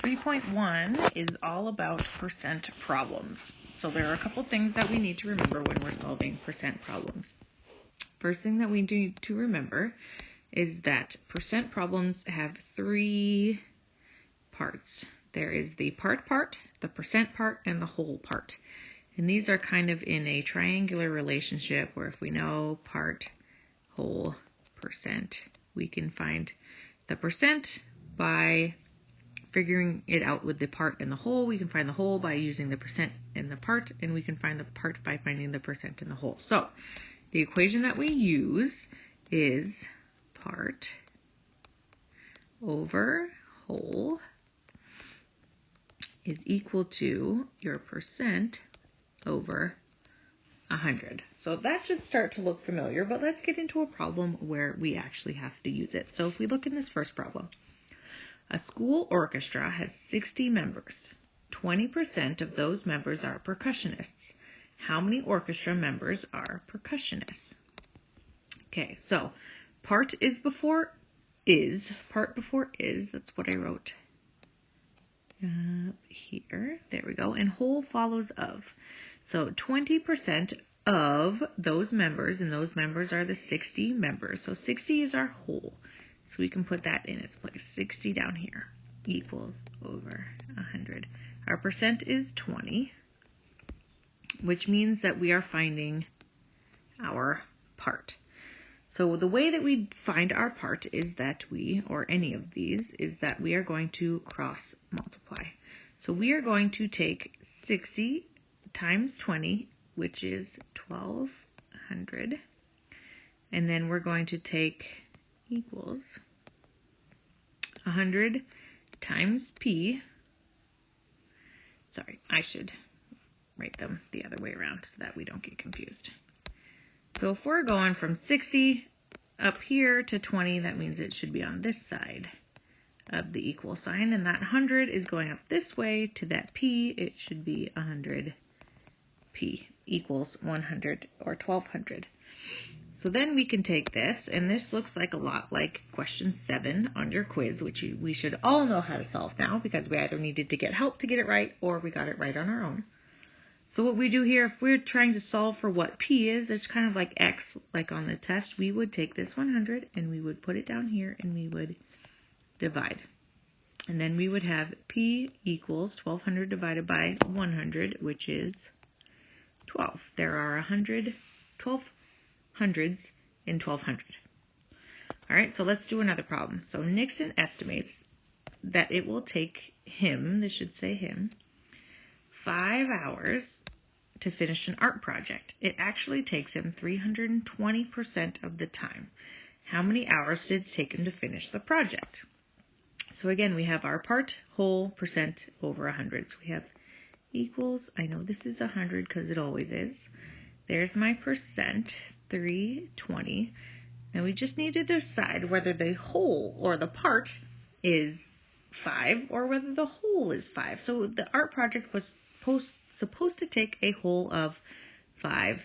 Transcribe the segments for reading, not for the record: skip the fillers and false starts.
3.1 is all about percent problems. So there are a couple things that we need to remember when we're solving percent problems. First thing that we need to remember is that percent problems have three parts. There is the part, the percent part, and the whole part. And these are kind of in a triangular relationship where if we know part, whole, percent, we can find the percent by figuring it out with the part and the whole. We can find the whole by using the percent and the part, and we can find the part by finding the percent and the whole. So the equation that we use is part over whole is equal to your percent over 100. So that should start to look familiar, but let's get into a problem where we actually have to use it. So if we look in this first problem, a school orchestra has 60 members. 20% of those members are percussionists. How many orchestra members are percussionists? Okay, so part is before is. Part before is, that's what I wrote here. There we go. And whole follows of. So 20% of those members, and those members are the 60 members. So 60 is our whole. So we can put that in its place. 60 down here equals over 100. Our percent is 20, which means that we are finding our part. So the way that we find our part is that we, or any of these, is that we are going to cross multiply. So we are going to take 60 times 20, which is 1200, and then we're going to take equals 100 times p. Sorry, I should write them the other way around so that we don't get confused. So if we're going from 60 up here to 20, that means it should be on this side of the equal sign, and that 100 is going up this way to that p. It should be 100 p equals 100 or 1200. So then we can take this, and this looks like a lot like question 7 on your quiz, which we should all know how to solve now because we either needed to get help to get it right or we got it right on our own. So what we do here, if we're trying to solve for what p is, it's kind of like x, like on the test. We would take this 100 and we would put it down here and we would divide. And then we would have p equals 1200 divided by 100, which is 12. There are 12 hundreds in 1200. All right, so let's do another problem. So Nixon estimates that it will take him, this should say him, 5 hours to finish an art project. It actually takes him 320% of the time. How many hours did it take him to finish the project? So again, we have our part, whole, percent over 100. So we have equals, I know this is 100 because it always is. There's my percent, 320. Now we just need to decide whether the whole or the part is 5 or whether the whole is 5. So the art project was supposed to take a whole of 5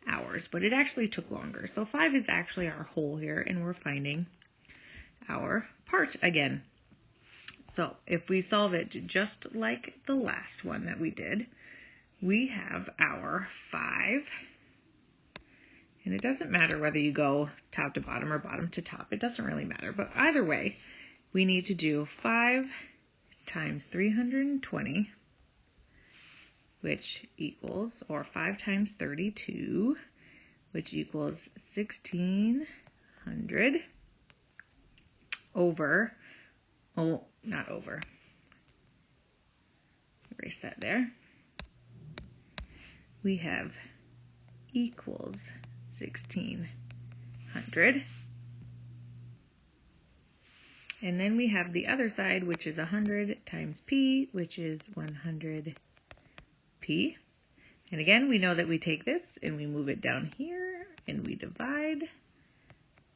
hours, but it actually took longer. So 5 is actually our whole here, and we're finding our part again. So if we solve it just like the last one that we did, we have our 5, and it doesn't matter whether you go top to bottom or bottom to top. It doesn't really matter, but either way, we need to do 5 times 320, which equals, or 5 times 32, which equals 1600 over, oh, not over, erase that there. We have equals 1600. And then we have the other side, which is 100 times p, which is 100 p. And again, we know that we take this and we move it down here and we divide.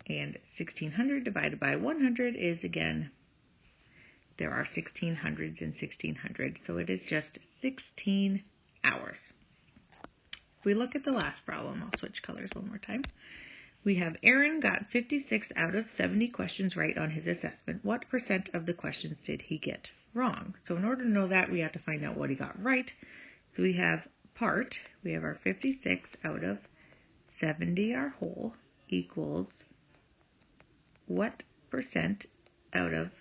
And 1600 divided by 100 is, again, there are 1600s and 1600. So it is just 16 hours. If we look at the last problem, I'll switch colors one more time. We have Aaron got 56 out of 70 questions right on his assessment. What percent of the questions did he get wrong? So in order to know that, we have to find out what he got right. So we have part, we have our 56 out of 70, our whole, equals what percent out of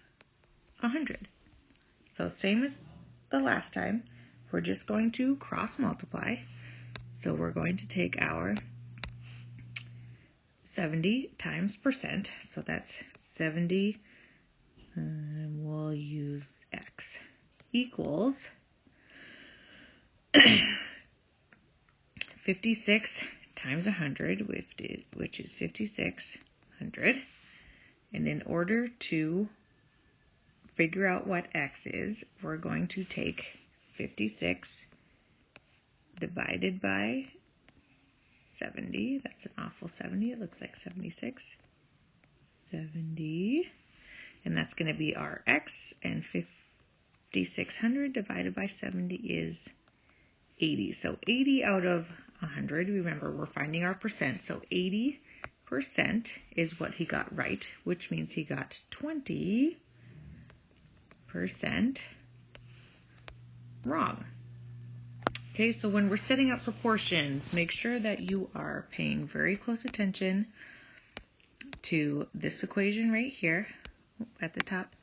100? So same as the last time, we're just going to cross multiply. So we're going to take our 70 times percent, so that's 70, and we'll use x, equals 56 times 100, which is 5600. And in order to figure out what x is, we're going to take 56 divided by 70. That's an awful 70. It looks like 76. 70. And that's going to be our x. And 5600 divided by 70 is 80. So 80 out of 100. Remember, we're finding our percent. So 80% is what he got right, which means he got 20% wrong. Okay, so when we're setting up proportions, make sure that you are paying very close attention to this equation right here at the top.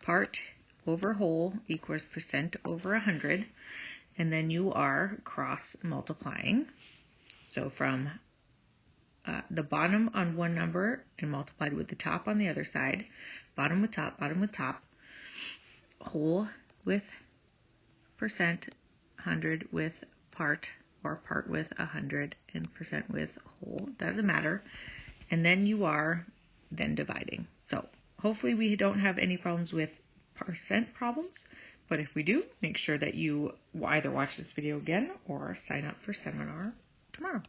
Part over whole equals percent over 100. And then you are cross multiplying. So from the bottom on one number and multiplied with the top on the other side. Bottom with top, whole with percent, 100 with part, or part with 100, and percent with whole. Doesn't matter. And then you are then dividing. So hopefully we don't have any problems with percent problems, but if we do, make sure that you either watch this video again or sign up for seminar tomorrow.